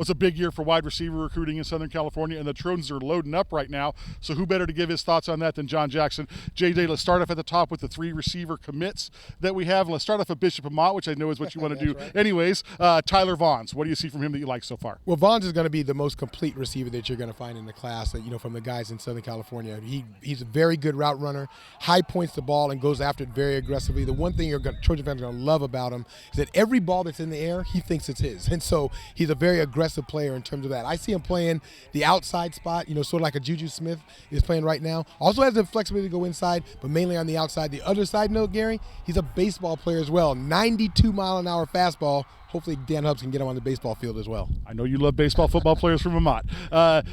Well, it's a big year for wide receiver recruiting in Southern California, and the Trojans are loading up right now. So who better to give his thoughts on that than John Jackson? JJ, let's start off at the top with the 3 receiver commits that we have. And let's start off with Bishop Amat, which I know is what you want to do. Right. Anyways, Tyler Vaughns, what do you see from him that you like so far? Well, Vaughns is going to be the most complete receiver that you're going to find in the class, from the guys in Southern California. He's a very good route runner, high points the ball, and goes after it very aggressively. The one thing Trojan fans are going to love about him is that every ball that's in the air, he thinks it's his. And so he's a very aggressive player in terms of that. I see him playing the outside spot, sort of like a Juju Smith is playing right now. Also has the flexibility to go inside, but mainly on the outside. The other side note, Gary, he's a baseball player as well. 92-mile-an-hour fastball. Hopefully Dan Hubbs can get him on the baseball field as well. I know you love baseball, football players from Amat.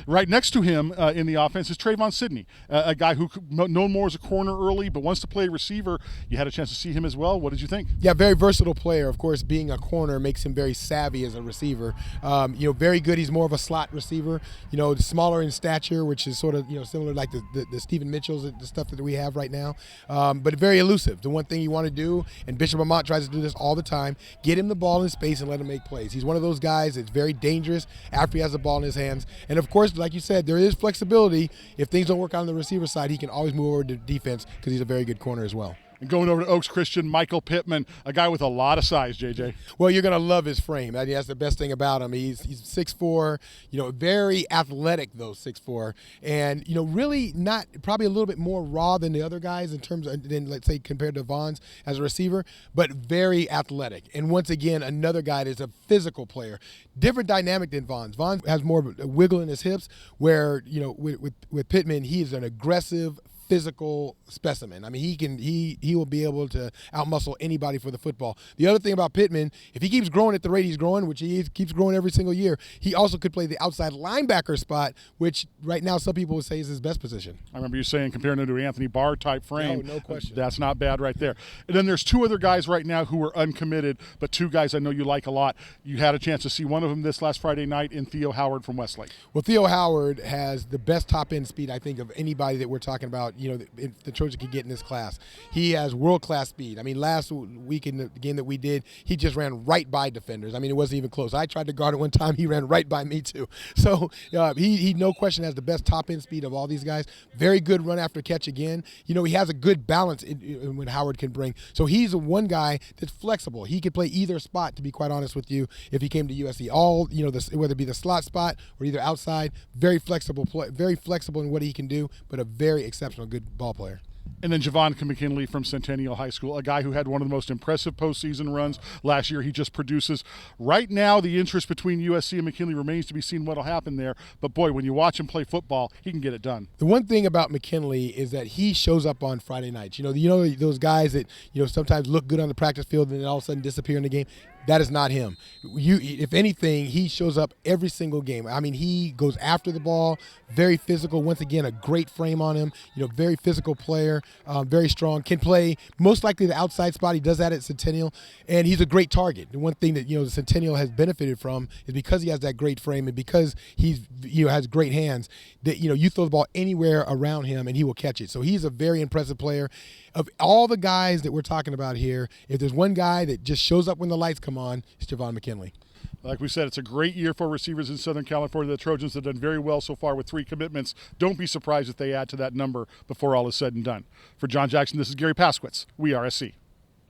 Right next to him in the offense is Trayvon Sidney, a guy who known more as a corner early, but wants to play receiver. You had a chance to see him as well. What did you think? Yeah, very versatile player. Of course, being a corner makes him very savvy as a receiver. Very good. He's more of a slot receiver. Smaller in stature, which is sort of similar like the Stephen Mitchells, the stuff that we have right now. But very elusive. The one thing you want to do, and Bishop Amat tries to do this all the time, get him the ball in space and let him make plays. He's one of those guys that's very dangerous after he has the ball in his hands. And of course, like you said, there is flexibility. If things don't work out on the receiver side, he can always move over to defense because he's a very good corner as well. And going over to Oaks Christian, Michael Pittman, a guy with a lot of size, JJ. Well, you're going to love his frame. I mean, that's the best thing about him. He's 6'4", very athletic, though, 6'4", and, really not probably a little bit more raw than the other guys in terms of, let's say, compared to Vaughns as a receiver, but very athletic. And once again, another guy that's a physical player. Different dynamic than Vaughns. Vaughns has more wiggle in his hips, where, with Pittman, he is an aggressive, physical specimen. I mean, he will be able to outmuscle anybody for the football. The other thing about Pittman, if he keeps growing at the rate he's growing, which keeps growing every single year, he also could play the outside linebacker spot, which right now some people would say is his best position. I remember you saying comparing him to Anthony Barr type frame. No question. That's not bad right there. And then there's 2 other guys right now who are uncommitted, but 2 guys I know you like a lot. You had a chance to see one of them this last Friday night in Theo Howard from Wesley. Well, Theo Howard has the best top end speed, I think, of anybody that we're talking about, the Trojan can get in this class. He has world-class speed. I mean, last week in the game that we did, he just ran right by defenders. I mean, it wasn't even close. I tried to guard it one time. He ran right by me, too. So he no question, has the best top-end speed of all these guys. Very good run after catch again. He has a good balance in what Howard can bring. So he's one guy that's flexible. He could play either spot, to be quite honest with you, if he came to USC. Whether it be the slot spot or either outside, very flexible in what he can do, but a very exceptional good ball player. And then Vaughn McKinley from Centennial High School, a guy who had one of the most impressive postseason runs last year. He just produces. Right now, the interest between USC and McKinley remains to be seen what will happen there. But, boy, when you watch him play football, he can get it done. The one thing about McKinley is that he shows up on Friday nights. Those guys that, sometimes look good on the practice field and then all of a sudden disappear in the game. That is not him. If anything, he shows up every single game. I mean, he goes after the ball, very physical. Once again, a great frame on him. Very physical player, very strong. Can play most likely the outside spot. He does that at Centennial, and he's a great target. The one thing that the Centennial has benefited from is because he has that great frame and because he's has great hands. That you throw the ball anywhere around him and he will catch it. So he's a very impressive player. Of all the guys that we're talking about here, if there's one guy that just shows up when the lights come on, it's Vaughn McKinley. Like we said, it's a great year for receivers in Southern California. The Trojans have done very well so far with 3 commitments. Don't be surprised if they add to that number before all is said and done. For John Jackson, this is Garry Paskwietz, WeAreSC.